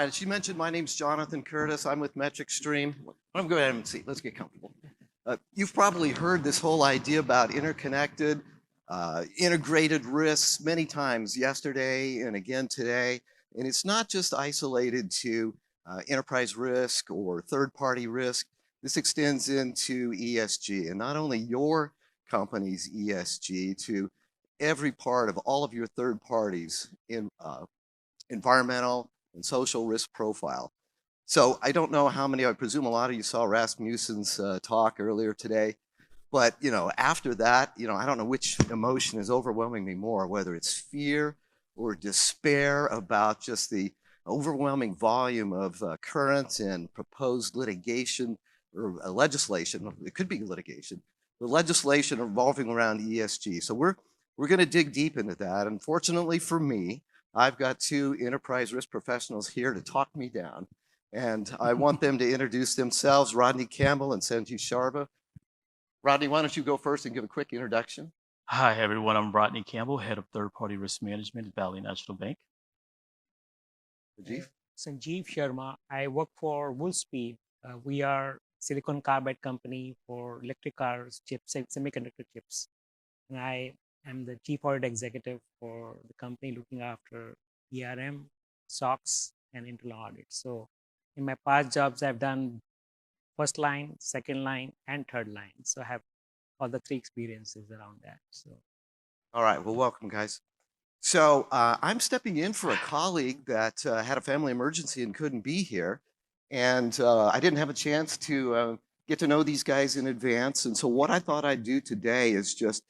right, as she mentioned, my name's Jonathan Curtis. I'm with MetricStream. I'm going to go ahead and see. Let's get comfortable. You've probably heard this whole idea about interconnected, integrated risks many times yesterday and again today. And it's not just isolated to enterprise risk or third-party risk. This extends into ESG, and not only your company's ESG, to every part of all of your third parties in environmental and social risk profile. So I don't know how many, I presume a lot of you saw Rasmussen's talk earlier today, but after that, I don't know which emotion is overwhelming me more, whether it's fear or despair about just the overwhelming volume of current and proposed litigation or legislation. It could be litigation, the legislation revolving around ESG. So we're going to dig deep into that. Unfortunately for me, I've got two enterprise risk professionals here to talk me down, and I want them to introduce themselves, Rodney Campbell and Sanjeev Sharma. Rodney, why don't you go first and give a quick introduction? Hi, everyone. I'm Rodney Campbell, Head of Third-Party Risk Management at Valley National Bank. Sanjeev? Sanjeev Sharma. I work for Wolfspeed. We are silicon carbide company for electric cars, chips, semiconductor chips. And I am the Chief Audit Executive for the company looking after ERM, SOX, and internal audit. So in my past jobs, I've done first line, second line, and third line. So I have all the three experiences around that. So, all right, well, welcome, guys. So I'm stepping in for a colleague that had a family emergency and couldn't be here. And I didn't have a chance to get to know these guys in advance. And so what I thought I'd do today is just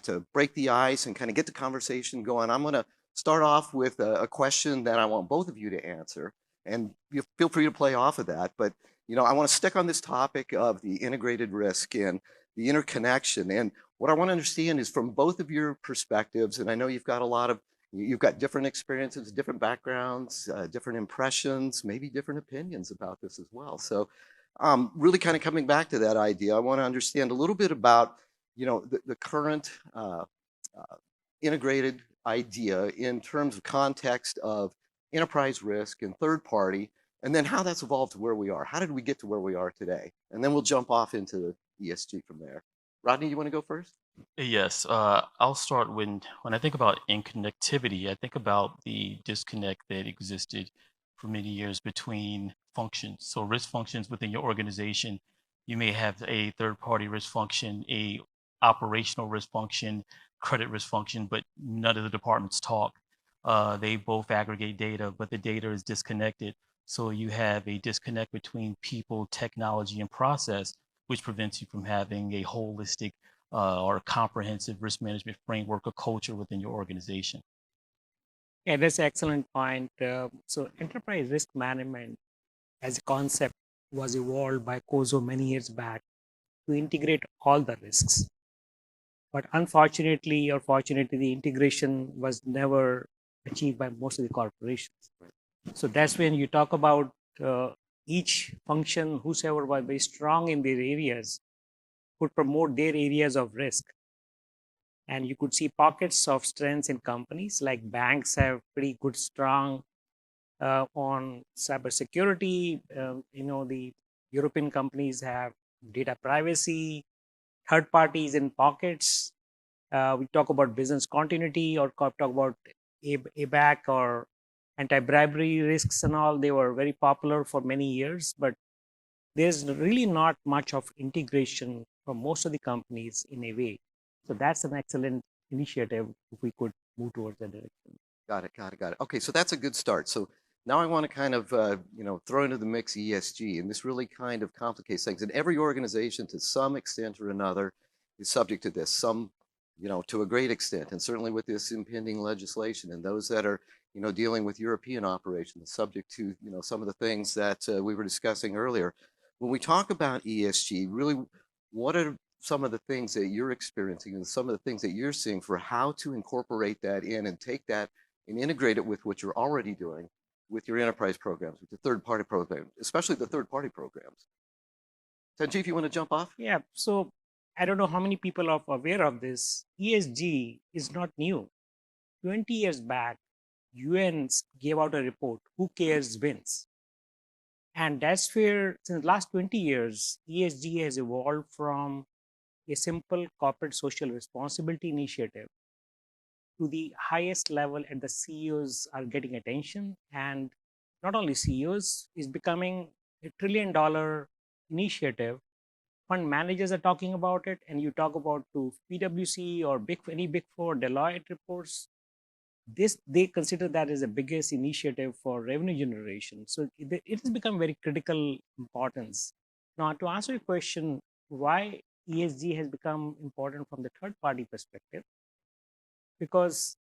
to break the ice and kind of get the conversation going. I'm going to start off with a question that I want both of you to answer. And you feel free to play off of that. But I want to stick on this topic of the integrated risk and the interconnection. And what I want to understand is from both of your perspectives, and I know you've got different experiences, different backgrounds, different impressions, maybe different opinions about this as well. So really kind of coming back to that idea, I want to understand a little bit about, the current integrated idea in terms of context of enterprise risk and third party, and then how that's evolved to where we are. How did we get to where we are today? And then we'll jump off into ESG from there. Rodney, you want to go first? Yes, I'll start when I think about interconnectivity, I think about the disconnect that existed for many years between functions. So risk functions within your organization, you may have a third-party risk function, a operational risk function, credit risk function, but none of the departments talk. They both aggregate data, but the data is disconnected. So you have a disconnect between people, technology, and process, which prevents you from having a holistic or comprehensive risk management framework or culture within your organization. yeah, that's an excellent point. So enterprise risk management as a concept was evolved by COSO many years back to integrate all the risks. But unfortunately or fortunately, the integration was never achieved by most of the corporations. So that's when you talk about each function, whosoever was very strong in their areas, could promote their areas of risk. And you could see pockets of strengths in companies like banks have pretty good, strong on cybersecurity. The European companies have data privacy, third parties in pockets. We talk about business continuity or talk about ABAC or anti-bribery risks and all. They were very popular for many years, but there's really not much of integration for most of the companies in a way. So that's an excellent initiative if we could move towards that direction. Got it. Okay, so that's a good start. So now I want to kind of, throw into the mix ESG, and this really kind of complicates things. And every organization, to some extent or another, is subject to this. Some, to a great extent, and certainly with this impending legislation, and those that are, dealing with European operations, subject to, some of the things that we were discussing earlier. When we talk about ESG, really, what are some of the things that you're experiencing and some of the things that you're seeing for how to incorporate that in and take that and integrate it with what you're already doing with your enterprise programs, with the third-party programs, especially the third-party programs? Sanjeev, you want to jump off? Yeah, so I don't know how many people are aware of this. ESG is not new. 20 years back, UN gave out a report, Who Cares Wins. And that's where, since the last 20 years, ESG has evolved from a simple corporate social responsibility initiative to the highest level, and the CEOs are getting attention. And not only CEOs, is becoming a $1 trillion initiative. Fund managers are talking about it, and you talk about to PwC or any big four, Deloitte reports. This, they consider that as the biggest initiative for revenue generation. So it has become very critical importance. Now, to answer your question, why ESG has become important from the third party perspective, because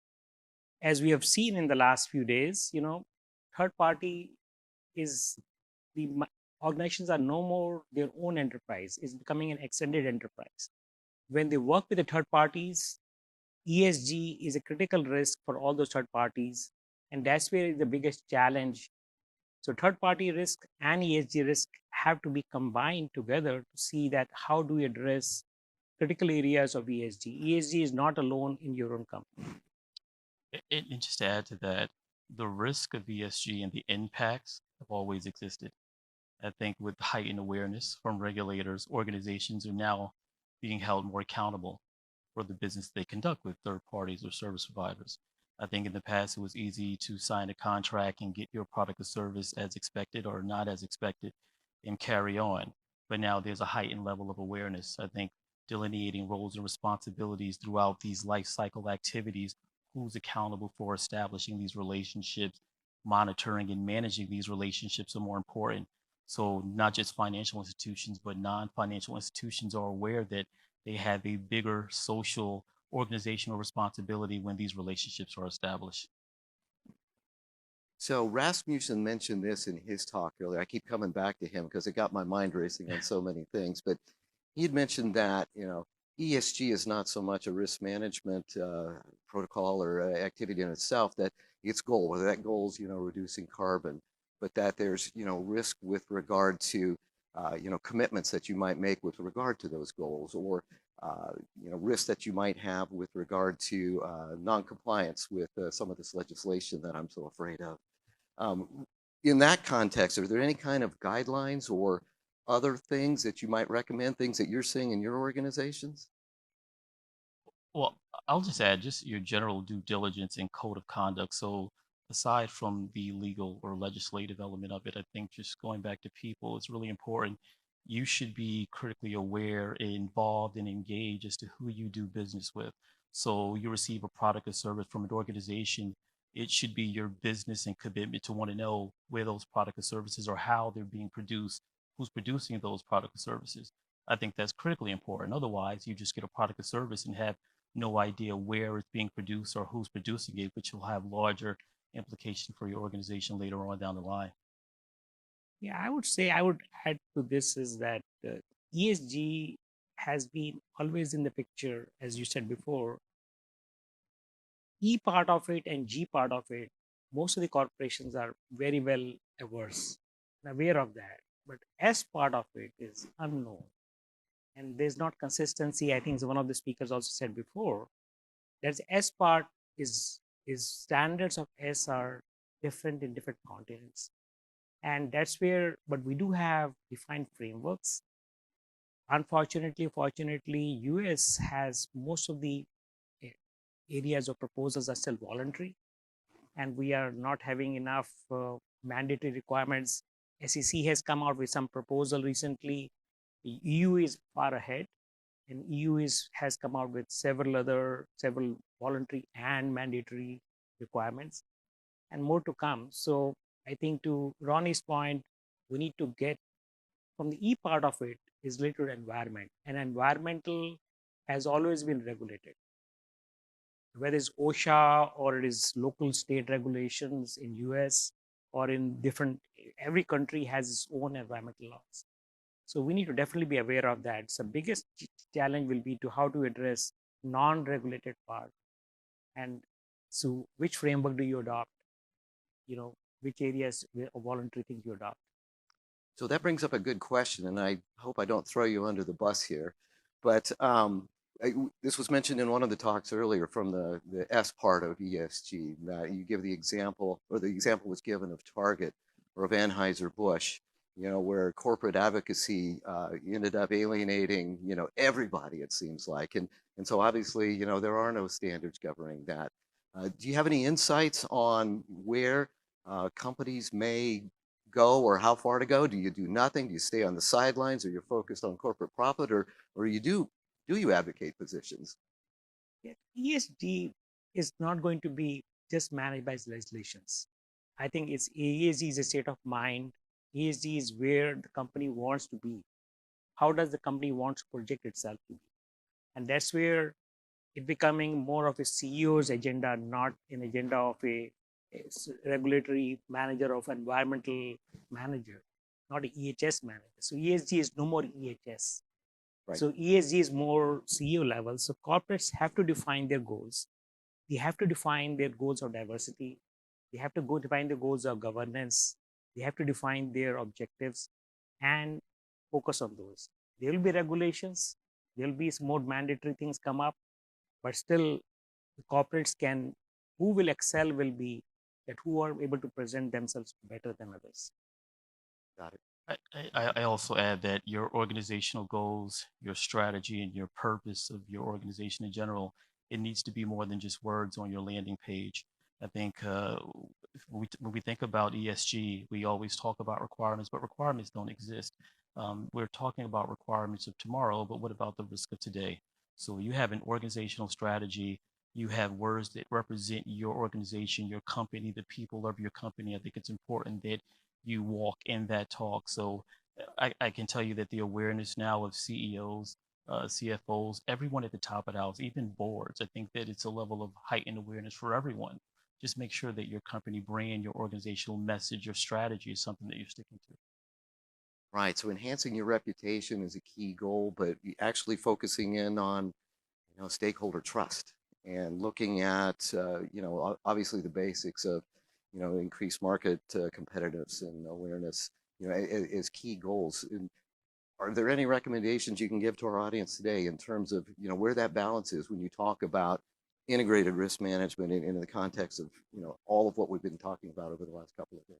as we have seen in the last few days, third party is the organizations are no more their own enterprise, is becoming an extended enterprise. When they work with the third parties, ESG is a critical risk for all those third parties, and that's where the biggest challenge. So third party risk and ESG risk have to be combined together to see that how do we address critical areas of ESG. ESG is not alone in your own company. And just to add to that, the risk of ESG and the impacts have always existed. I think with heightened awareness from regulators, organizations are now being held more accountable for the business they conduct with third parties or service providers. I think in the past it was easy to sign a contract and get your product or service as expected or not as expected and carry on. But now there's a heightened level of awareness. I think delineating roles and responsibilities throughout these life cycle activities, who's accountable for establishing these relationships, monitoring and managing these relationships are more important. So not just financial institutions, but non-financial institutions are aware that they have a bigger social organizational responsibility when these relationships are established. So Rasmussen mentioned this in his talk earlier. I keep coming back to him because it got my mind racing on so many things. But he had mentioned that, ESG is not so much a risk management protocol or activity in itself, that its goal, whether that goal is, reducing carbon, but that there's, risk with regard to, commitments that you might make with regard to those goals, or, risks that you might have with regard to non-compliance with some of this legislation that I'm so afraid of. In that context, are there any kind of guidelines or other things that you might recommend, things that you're seeing in your organizations? Well, I'll just add just your general due diligence and code of conduct. So aside from the legal or legislative element of it, I think just going back to people, it's really important. You should be critically aware, involved, and engaged as to who you do business with. So you receive a product or service from an organization, it should be your business and commitment to want to know where those product or services or how they're being produced, who's producing those product or services. I think that's critically important. Otherwise, you just get a product or service and have no idea where it's being produced or who's producing it, which will have larger implications for your organization later on down the line. Yeah, I would say, I would add to this is that ESG has been always in the picture, as you said before. E part of it and G part of it, most of the corporations are very well averse and aware of that. But S part of it is unknown. And there's not consistency. I think one of the speakers also said before, there's S part is standards of S are different in different continents. And that's where, but we do have defined frameworks. Unfortunately, fortunately, US has most of the areas of proposals are still voluntary, and we are not having enough mandatory requirements. SEC has come out with some proposal recently. The EU is far ahead, and EU has come out with several voluntary and mandatory requirements, and more to come. So I think to Ronnie's point, we need to get from the E part of it is related to environment, and environmental has always been regulated. Whether it's OSHA or it is local state regulations in US or in different, every country has its own environmental laws. So we need to definitely be aware of that. So biggest challenge will be to how to address non-regulated part. And so which framework do you adopt? Which areas of voluntary things you adopt? So that brings up a good question, and I hope I don't throw you under the bus here. But This was mentioned in one of the talks earlier from the S part of ESG. You give the example, or the example was given of Target or of Anheuser-Busch, where corporate advocacy ended up alienating, everybody, it seems like. And so obviously, there are no standards governing that. Do you have any insights on where companies may go or how far to go? Do you do nothing? Do you stay on the sidelines, or you're focused on corporate profit, or do you advocate positions? Yeah, ESG is not going to be just managed by regulations. I think it's ESG is a state of mind. ESG is where the company wants to be. How does the company want to project itself to be? And that's where it becoming more of a CEO's agenda, not an agenda of a regulatory manager of environmental manager, not an EHS manager. So ESG is no more EHS. Right. So ESG is more CEO level. So corporates have to define their goals. They have to define their goals of diversity. They have to go define the goals of governance. They have to define their objectives and focus on those. There will be regulations. There will be some more mandatory things come up, but still the corporates can, who will excel will be that who are able to present themselves better than others. Got it. I also add that your organizational goals, your strategy, and your purpose of your organization in general, it needs to be more than just words on your landing page. I think when we think about ESG, we always talk about requirements, but requirements don't exist. We're talking about requirements of tomorrow, but what about the risk of today? So you have an organizational strategy, you have words that represent your organization, your company, the people of your company. I think it's important that you walk in that talk. So I can tell you that the awareness now of CEOs, CFOs, everyone at the top of the house, even boards, I think that it's a level of heightened awareness for everyone. Just make sure that your company brand, your organizational message, your strategy is something that you're sticking to. Right. So enhancing your reputation is a key goal, but actually focusing in on, stakeholder trust and looking at, obviously the basics of, increased market competitiveness and awareness, as key goals. And are there any recommendations you can give to our audience today in terms of, where that balance is when you talk about integrated risk management in the context of, all of what we've been talking about over the last couple of days?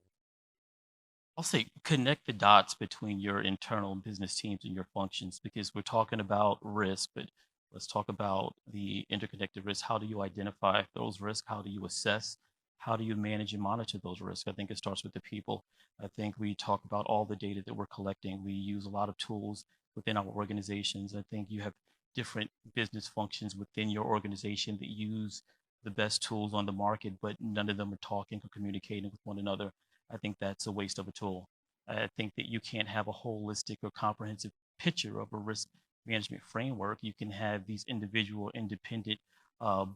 I'll say connect the dots between your internal business teams and your functions because we're talking about risk, but let's talk about the interconnected risks. How do you identify those risks? How do you assess? How do you manage and monitor those risks? I think it starts with the people. I think we talk about all the data that we're collecting. We use a lot of tools within our organizations. I think you have different business functions within your organization that use the best tools on the market, but none of them are talking or communicating with one another. I think that's a waste of a tool. I think that you can't have a holistic or comprehensive picture of a risk management framework. You can have these individual independent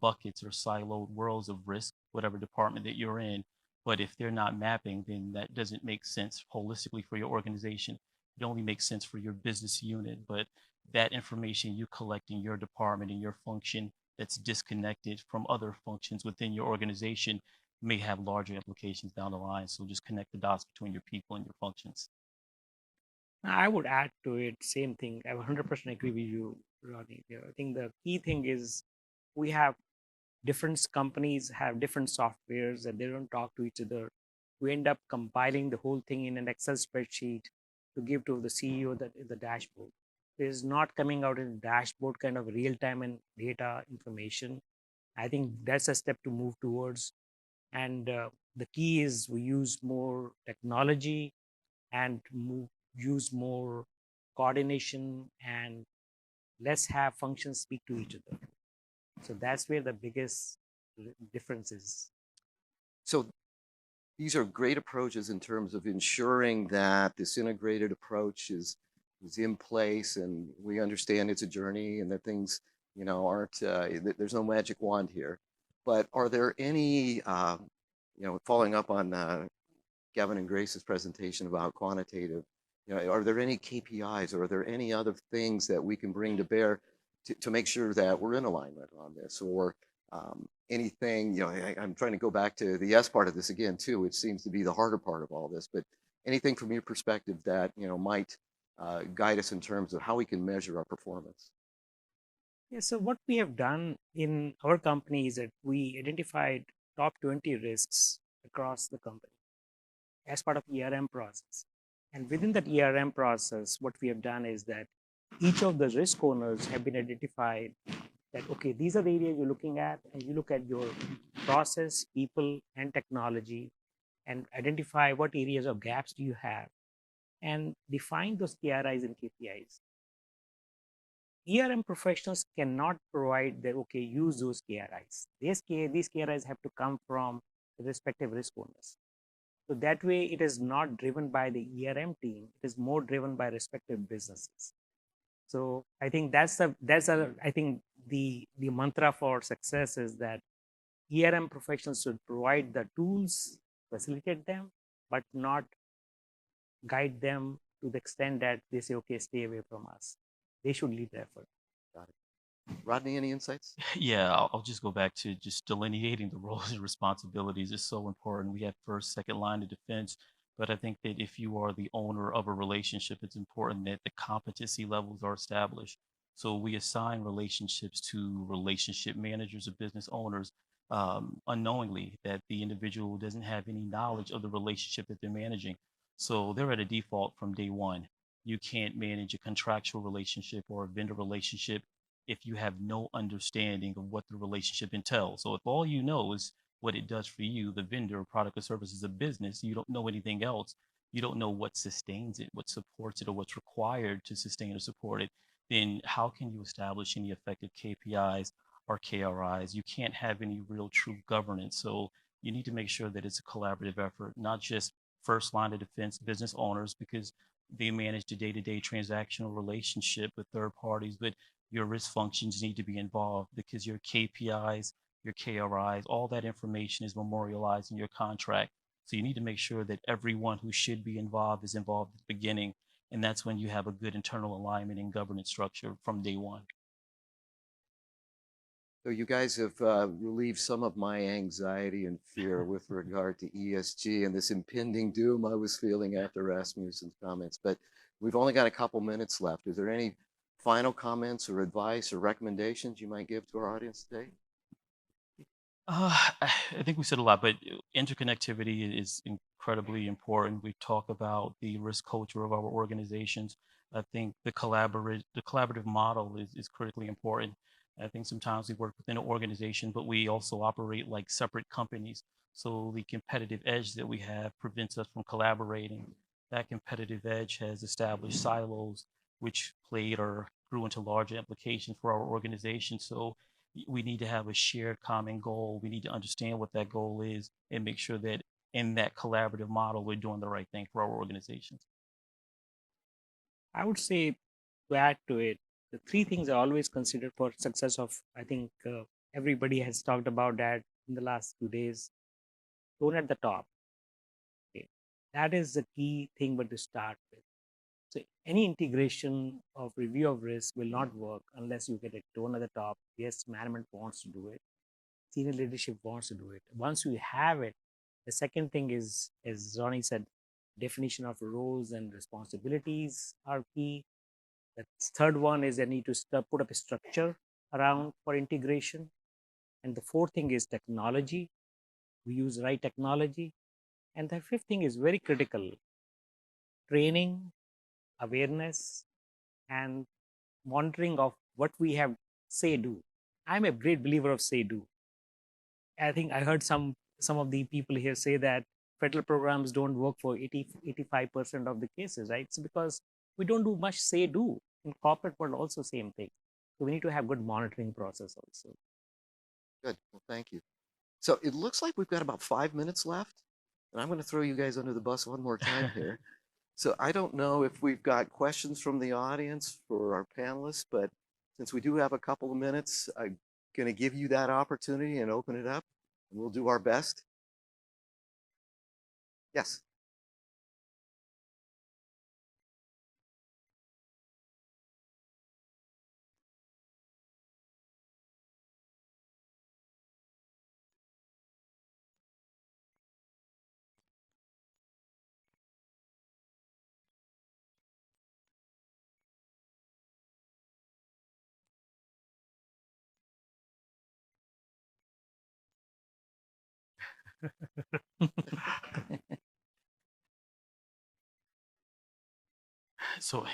buckets or siloed worlds of risk, whatever department that you're in. But if they're not mapping, then that doesn't make sense holistically for your organization. It only makes sense for your business unit. But that information you collect in your department and your function that's disconnected from other functions within your organization may have larger implications down the line. So just connect the dots between your people and your functions. I would add to it, same thing. I 100% agree with you, Ronnie. Yeah, I think the key thing is we have different companies have different softwares and they don't talk to each other. We end up compiling the whole thing in an Excel spreadsheet to give to the CEO that is the dashboard. It is not coming out in a dashboard kind of real time and data information. I think that's a step to move towards. And the key is we use more technology and use more coordination and let's have functions speak to each other. So that's where the biggest difference is. So these are great approaches in terms of ensuring that this integrated approach is in place, and we understand it's a journey and that things, aren't, there's no magic wand here. But are there any, following up on Gavin and Grace's presentation about quantitative, are there any KPIs or are there any other things that we can bring to bear to make sure that we're in alignment on this, or anything, I'm trying to go back to the S part of this again too, which seems to be the harder part of all this, but anything from your perspective that, might guide us in terms of how we can measure our performance? Yeah, so what we have done in our company is that we identified top 20 risks across the company as part of ERM process. And within that ERM process, what we have done is that each of the risk owners have been identified that, okay, these are the areas you're looking at, and you look at your process, people, and technology, and identify what areas of gaps do you have, and define those KRIs and KPIs. ERM professionals cannot provide that, okay, use those KRIs. These KRIs have to come from the respective risk owners. So that way, it is not driven by the ERM team. It is more driven by respective businesses. So I think I think the mantra for success is that ERM professionals should provide the tools, facilitate them, but not guide them to the extent that they say, okay, stay away from us. They should lead the effort. Got it. Rodney, any insights? Yeah, I'll just go back to just delineating the roles and responsibilities is so important. We have first, second line of defense, but I think that if you are the owner of a relationship, it's important that the competency levels are established. So we assign relationships to relationship managers or business owners unknowingly that the individual doesn't have any knowledge of the relationship that they're managing. So they're at a default from day one. You can't manage a contractual relationship or a vendor relationship if you have no understanding of what the relationship entails. So if all you know is what it does for you, the vendor, product or service is a business, you don't know anything else. You don't know what sustains it, what supports it, or what's required to sustain or support it. Then how can you establish any effective KPIs or KRIs? You can't have any real true governance. So you need to make sure that it's a collaborative effort, not just first line of defense business owners, because they manage the day-to-day transactional relationship with third parties, but your risk functions need to be involved because your KPIs, your KRIs, all that information is memorialized in your contract. So you need to make sure that everyone who should be involved is involved at the beginning. And that's when you have a good internal alignment and governance structure from day one. So you guys have relieved some of my anxiety and fear with regard to ESG and this impending doom I was feeling after Rasmussen's comments. But we've only got a couple minutes left. Is there any final comments or advice or recommendations you might give to our audience today? I think we said a lot, but interconnectivity is incredibly important. We talk about the risk culture of our organizations. I think the collaborative model is critically important. I think sometimes we work within an organization, but we also operate like separate companies. So the competitive edge that we have prevents us from collaborating. That competitive edge has established silos, which played or grew into larger implications for our organization. So we need to have a shared common goal. We need to understand what that goal is and make sure that in that collaborative model, we're doing the right thing for our organizations. I would say to add to it, the three things I always consider for success of, I think everybody has talked about that in the last 2 days. Tone at the top. Okay. That is the key thing, but to start with. So any integration of review of risk will not work unless you get a tone at the top. Yes, management wants to do it. Senior leadership wants to do it. Once you have it, the second thing is, as Ronnie said, definition of roles and responsibilities are key. The third one is they need to put up a structure around for integration. And the fourth thing is technology. We use right technology. And the fifth thing is very critical, training, awareness, and monitoring of what we have say do. I'm a great believer of say do. I think I heard some of the people here say that federal programs don't work for 85% of the cases, right? It's because we don't do much say do. In corporate world also same thing. So we need to have good monitoring process also. Good. Well, thank you. So it looks like we've got about 5 minutes left, and I'm going to throw you guys under the bus one more time here. So I don't know if we've got questions from the audience for our panelists, but since we do have a couple of minutes, I'm going to give you that opportunity and open it up, and we'll do our best. Yes. So,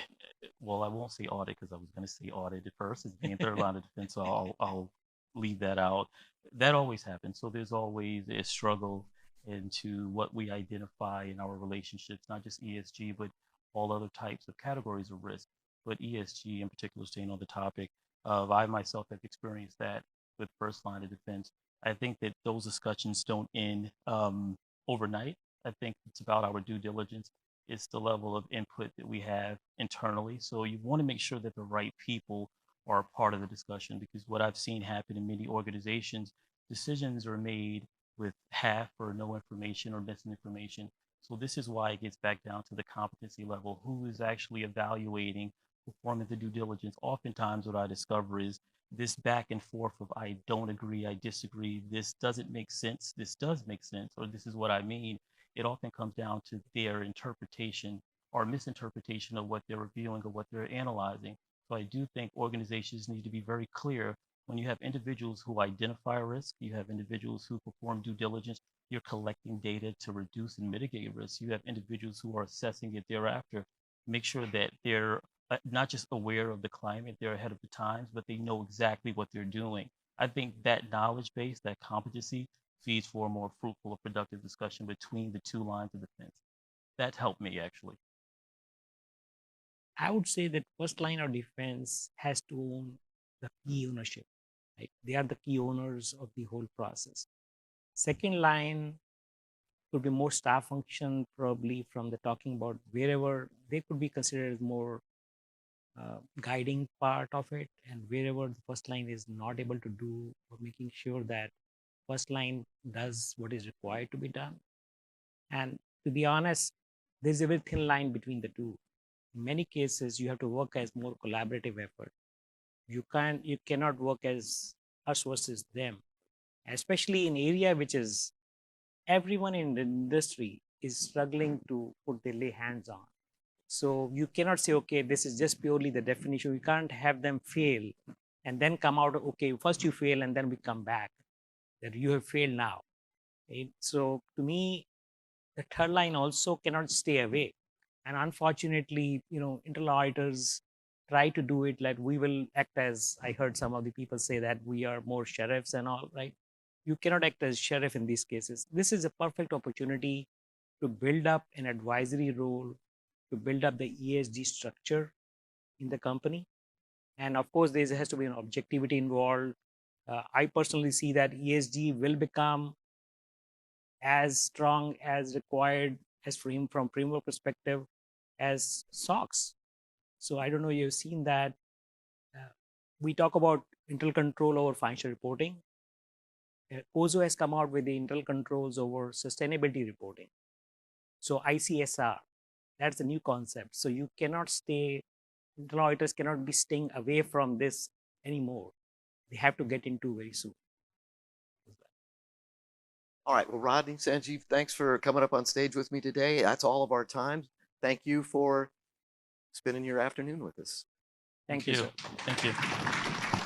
well, I won't say audit because I was going to say audit at first as being third line of defense. So I'll leave that out. That always happens. So there's always a struggle into what we identify in our relationships, not just ESG, but all other types of categories of risk. But ESG in particular, staying on the topic of, I myself have experienced that with first line of defense. I think that those discussions don't end overnight. I think it's about our due diligence. It's the level of input that we have internally. So you want to make sure that the right people are a part of the discussion, because what I've seen happen in many organizations, decisions are made with half or no information or missing information. So this is why it gets back down to the competency level. Who is actually evaluating, performing the due diligence? Oftentimes what I discover is this back and forth of, I don't agree, I disagree, this doesn't make sense, this does make sense, or this is what I mean. It often comes down to their interpretation or misinterpretation of what they're reviewing or what they're analyzing. So I do think organizations need to be very clear. When you have individuals who identify risk, you have individuals who perform due diligence, you're collecting data to reduce and mitigate risk. You have individuals who are assessing it thereafter. Make sure that they're not just aware of the climate, they're ahead of the times, but they know exactly what they're doing. I think that knowledge base, that competency, feeds for a more fruitful or productive discussion between the two lines of defense. That helped me actually. I would say that first line of defense has to own the key ownership, right? They are the key owners of the whole process. Second line could be more staff function, probably from the talking about wherever they could be considered as more guiding part of it, and wherever the first line is not able to do, or making sure that first line does what is required to be done. And to be honest, there's a very thin line between the two. In many cases, you have to work as more collaborative effort. You cannot work as us versus them, especially in area which is everyone in the industry is struggling to put their lay hands on. So you cannot say, okay, this is just purely the definition. We can't have them fail and then come out, okay, first you fail and then we come back, that you have failed now. Right? So to me, the third line also cannot stay away. And unfortunately, internal auditors try to do it like we will act as, I heard some of the people say that we are more sheriffs and all, right? You cannot act as sheriff in these cases. This is a perfect opportunity to build up an advisory role, to build up the ESG structure in the company. And of course, there has to be an objectivity involved. I personally see that ESG will become as strong as required as from framework perspective as SOX. So I don't know, you've seen that. We talk about internal control over financial reporting. COSO has come out with the internal controls over sustainability reporting. So ICSR, that's a new concept. So you cannot internal auditors cannot be staying away from this anymore. They have to get into very soon. All right. Well, Rodney, Sanjeev, thanks for coming up on stage with me today. That's all of our time. Thank you for spending your afternoon with us. Thank you, sir. Thank you.